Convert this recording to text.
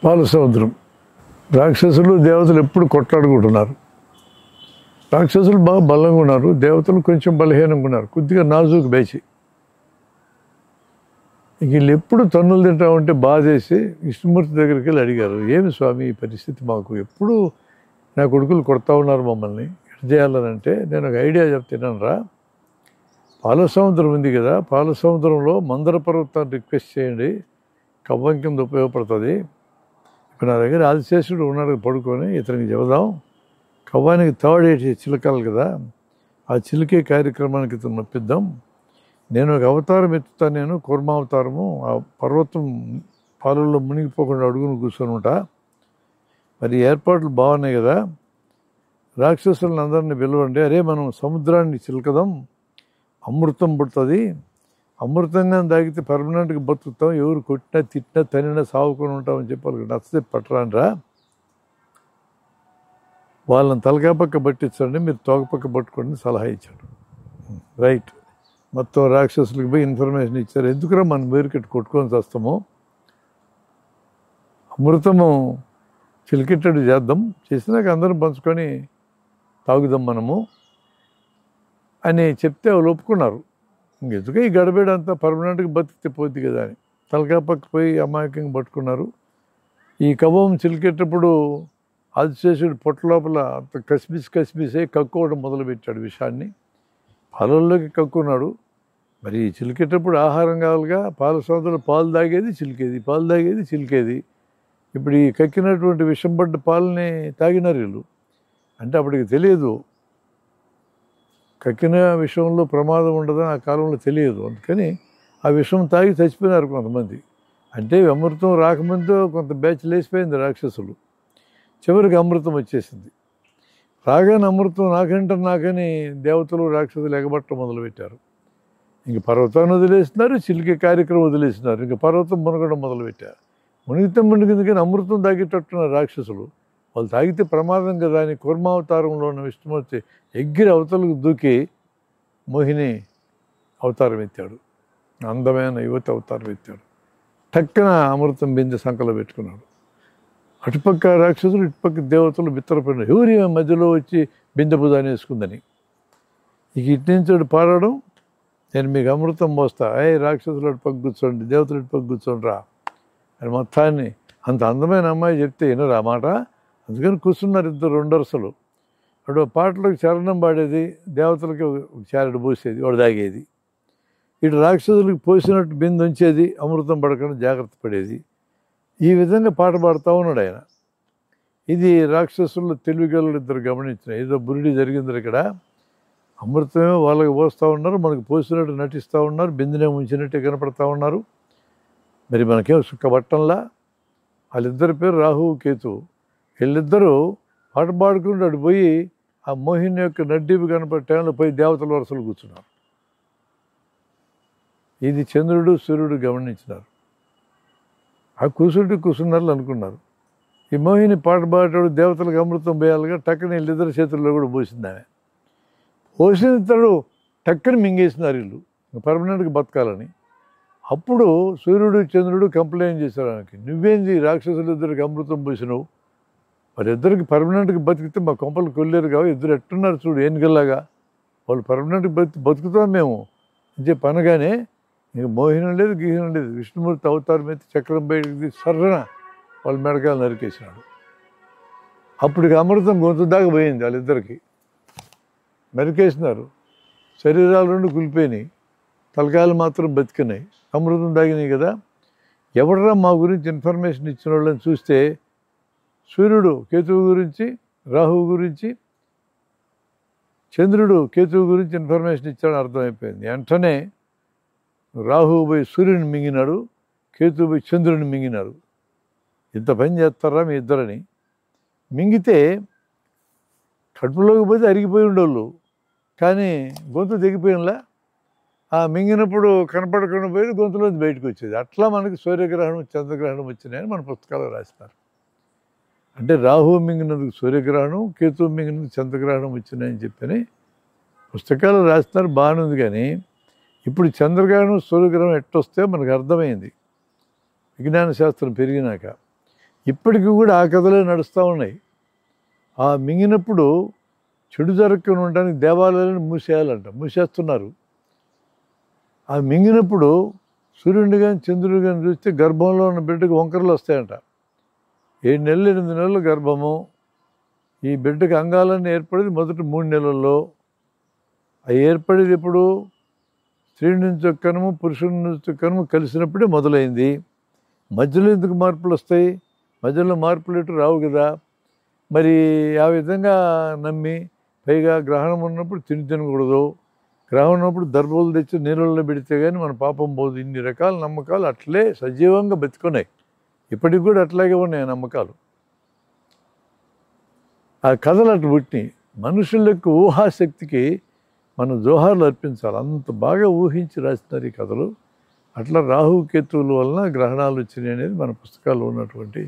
పాల సముద్రం. రాక్షసులు దేవతలు ఎప్పుడు కొట్లాడుకుంటున్నారు. రాక్షసులు బాగా బలంగా ఉన్నారు, దేవతలు కొంచెం బలహీనంగా ఉన్నారు, కొద్దిగా నాజూకు బేచి. వీళ్ళు ఎప్పుడు తన్నులు తింటా ఉంటే బాధేసి విష్ణుమూర్తి దగ్గరికి వెళ్ళి అడిగారు, ఏమి స్వామి ఈ పరిస్థితి, మాకు ఎప్పుడు నా కొడుకులు కొడతా ఉన్నారు మమ్మల్ని, ఎటు చేయాలనంటే నేను ఒక ఐడియా చెప్తున్నాను రా. పాల సముద్రం ఉంది కదా, పాల సముద్రంలో మందర పర్వతాన్ని రిక్వెస్ట్ చేయండి, కవ్వం కింద ఉపయోగపడుతుంది. ఇప్పుడు నా దగ్గర ఆదిశేషుడు ఉన్నాడు పడుకొని, ఇతనికి చెబుదాం, కవ్వానికి తాడేసి చిలకాలి కదా, ఆ చిలికే కార్యక్రమానికి ఇతను నొప్పిద్దాం. నేను ఒక అవతారం ఎత్తుతాను, నేను కూర్మావతారము, ఆ పర్వతం పాలల్లో మునిగిపోకుండా అడుగును కూర్చొని ఉంటా. మరి ఏర్పాట్లు బాగున్నాయి కదా, రాక్షసులను అందరినీ పిలవండి, అరే మనం సముద్రాన్ని చిలకదాం, అమృతం పుడుతుంది, అమృతంగా తాగితే పర్మనెంట్గా బతుకుతాం, ఎవరు కొట్టినా తిట్టినా తనినా సావుకొని ఉంటామని చెప్పి వాళ్ళకి నచ్చితే పట్టరానరా, వాళ్ళని తలకాయ పక్క పట్టించండి, మీరు తోక పక్క పట్టుకోండి సలహా ఇచ్చాడు. రైట్, మొత్తం రాక్షసులకు పోయి ఇన్ఫర్మేషన్ ఇచ్చారు. ఎందుకురా మనం వేరుకెట్టు కొట్టుకొని వస్తామో, అమృతము చిలికెట్టడు చేద్దాం, చేసినాక అందరం పంచుకొని తాగుదాం మనము అని చెప్తే వాళ్ళు ఒప్పుకున్నారు. ఇంకెందుకు ఈ గడబేడంతా పర్మనెంట్గా బతికితే పోద్ది కదా అని తలకాయ పక్క పోయి అమాయకంగా పట్టుకున్నారు. ఈ కవ్వం చిలికేటప్పుడు ఆదిశేషుడు పొట్ట లోపల అంత కసిబిసి కక్కుకోవడం మొదలుపెట్టాడు విషాన్ని, పాలల్లోకి కక్కున్నాడు. మరి చిలికేటప్పుడు ఆహారం కావాలిగా, పాల సముద్రంలో పాలు తాగేది చిలికేది, పాలు తాగేది చిలికేది. ఇప్పుడు ఈ కక్కినటువంటి విషం పడ్డ పాలని తాగినారు వీళ్ళు. అంటే అప్పటికి తెలియదు, కక్కిన విషయంలో ప్రమాదం ఉండదని ఆ కాలంలో తెలియదు, అందుకని ఆ విషం తాగి చచ్చిపోయినారు కొంతమంది. అంటే అమృతం రాకముందు కొంత బ్యాచ్ లేచిపోయింది రాక్షసులు. చివరికి అమృతం వచ్చేసింది. రాగానే అమృతం నాకని దేవతలు రాక్షసులు ఎగబట్టడం మొదలుపెట్టారు. ఇంక పర్వతాన్ని వదిలేస్తున్నారు, చిలికే కార్యక్రమం వదిలేస్తున్నారు, ఇంక పర్వతం మునగడం మొదలుపెట్టారు. మునిగితే కానీ అమృతం తాగేటట్టున్నారు రాక్షసులు. వాళ్ళు తాగితే ప్రమాదం కదా అని కూర్మావతారంలో ఉన్న విష్ణుమూర్తి ఎగ్గిరి అవతలకు దూకి మోహిని అవతారం ఎత్తాడు, అందమైన యువతి అవతారం ఎత్తాడు. టక్కన అమృతం బిందె సంకలో పెట్టుకున్నాడు. అటుపక్క రాక్షసులు, ఇటుపక్క దేవతలు బిత్తరపడినారు, ఎవరి మధ్యలో వచ్చి బిందె బుధాన్ని వేసుకుందని. ఇక ఇటు నుంచి పాడడం, నేను మీకు అమృతం మోస్తా, రాక్షసులు అటుపక్క కూర్చోండి, దేవతలు ఇటుపక్క కూర్చోండి రా అని మొత్తాన్ని అంత అందమైన అమ్మాయి చెప్తే వినరా మాట. అందుకని కూర్చున్నారు ఇద్దరు రెండు వరుసలు. అటు పాటలకు చరణం పాడేది, దేవతలకి ఒక చారెడు పోసేది, వాడు తాగేది. ఇటు రాక్షసులకు పోసినట్టు బిందె ఉంచేది, అమృతం పడకుండా జాగ్రత్త పడేది. ఈ విధంగా పాట పాడుతూ ఉన్నాడు ఆయన. ఇది రాక్షసుల్లో తెలివిగల ఇద్దరు గమనించిన, ఏదో బురిడి జరిగింది ఇక్కడ. అమృతమే వాళ్ళకి పోస్తూ ఉన్నారు, మనకు పోసినట్టు నటిస్తూ ఉన్నారు, బిందెనే ఉంచినట్టే కనపడతా ఉన్నారు. మరి మనకేం సుఖపట్టంలా. వాళ్ళిద్దరి పేరు రాహు కేతు. వీళ్ళిద్దరూ పాట పాడుకుంటూ అటు పోయి ఆ మోహిని యొక్క నడ్డీపు కనపడే టైంలో పోయి దేవతల వరుసలు కూర్చున్నారు. ఇది చంద్రుడు సూర్యుడు గమనించినారు. ఆ కూర్చున్నారు అనుకున్నారు. ఈ మోహిని పాట పాడాడు, దేవతలకు అమృతం పోయాలిగా, టక్కని వీళ్ళిద్దరి చేతుల్లో కూడా పోసింది ఆమె. పోసిన తడు టక్కని మింగేసినారు వీళ్ళు పర్మనెంట్గా బతకాలని. అప్పుడు సూర్యుడు చంద్రుడు కంప్లైంట్ చేశారు ఆమెకి, నువ్వేంది రాక్షసులు ఇద్దరికి అమృతం పోసినావు, మరి ఇద్దరికి పర్మనెంట్గా బతికితే మా కొంపలు కొల్లేరు కావు, ఇద్దరు ఎట్టున్నారు చూడు ఏనుగల్లాగా, వాళ్ళు పర్మనెంట్గా బతుకుతాం మేము అని చెప్పి అనగానే ఇంక మోహినం లేదు గీహనం లేదు, విష్ణుమూర్తి అవతారం ఎత్తి చక్రం బయటికి సర్రన వాళ్ళ మెడకాయలు నరికేసినాడు. అప్పటికి అమృతం గొంతు దాకా పోయింది వాళ్ళిద్దరికి. నరికేసినారు, శరీరాలు రెండు కులిపోయినాయి, తలకాయలు మాత్రం బతికినాయి, అమృతం తాగినాయి కదా. ఎవడరా మా గురించి ఇన్ఫర్మేషన్ ఇచ్చిన వాళ్ళని చూస్తే సూర్యుడు కేతువు గురించి, రాహువు గురించి, చంద్రుడు కేతువు గురించి ఇన్ఫర్మేషన్ ఇచ్చాడని అర్థమైపోయింది. వెంటనే రాహువు పోయి సూర్యుని మింగినాడు, కేతువు పోయి చంద్రుని మింగినాడు. ఇంత పని చేస్తారా మీ ఇద్దరని. మింగితే కడుపులోకి పోతే అరిగిపోయి ఉండేవాళ్ళు, కానీ గొంతు దిగిపోయినలా. ఆ మింగినప్పుడు కనపడకుండా పోయి గొంతులోంచి బయటకు వచ్చేది. అట్లా మనకి సూర్యగ్రహణం చంద్రగ్రహణం వచ్చినాయని మన పుస్తకాలు రాస్తారు. అంటే రాహువు మింగినందుకు సూర్యగ్రహణం, కేతువు మింగినందుకు చంద్రగ్రహణం వచ్చినాయని చెప్పని పుస్తకాలు రాస్తున్నారు, బాగానే ఉంది. కానీ ఇప్పుడు చంద్రగ్రహణం సూర్యగ్రహణం ఎట్టొస్తే మనకు అర్థమైంది విజ్ఞాన శాస్త్రం పెరిగినాక. ఇప్పటికీ కూడా ఆ కథలే నడుస్తూ ఉన్నాయి. ఆ మింగినప్పుడు చెడు జరగకుండా ఉండడానికి దేవాలయాలను మూసేయాలంట, మూసేస్తున్నారు. ఆ మింగినప్పుడు సూర్యుడిని కానీ చంద్రుడిని కానీ చూస్తే గర్భంలో ఉన్న బిడ్డకు వంకరలు వస్తాయంట. 7 నెలలు 8 నెలలు గర్భము. ఈ బిడ్డకు అంగాలన్నీ ఏర్పడేది మొదటి 3 నెలల్లో. అవి ఏర్పడేది ఎప్పుడు? స్త్రీ నుంచి ఒక కనుము, పురుషుడి నుంచి ఒక కనుము కలిసినప్పుడే మొదలైంది. మధ్యలో ఎందుకు మార్పులు వస్తాయి? మధ్యలో మార్పులు ఎటు రావు కదా. మరి ఆ విధంగా నమ్మి, పైగా గ్రహణం ఉన్నప్పుడు తినకూడదు, గ్రహణం ఉన్నప్పుడు దర్భలు తెచ్చి నీళ్ళల్లో పెడితే కానీ మన పాపం పోదు. ఇన్ని రకాల నమ్మకాలు అట్లే సజీవంగా బతుకున్నాయి. ఇప్పటికి కూడా అట్లాగే ఉన్నాయి నమ్మకాలు. ఆ కథలు అటు పుట్టినాయి. మనుషులకు ఊహాశక్తికి మనం జోహార్లు అర్పించాలి. అంత బాగా ఊహించి రాస్తున్నారు ఈ కథలు. అట్లా రాహు కేతువుల వలన గ్రహణాలు వచ్చినాయి అనేది మన పుస్తకాల్లో ఉన్నటువంటి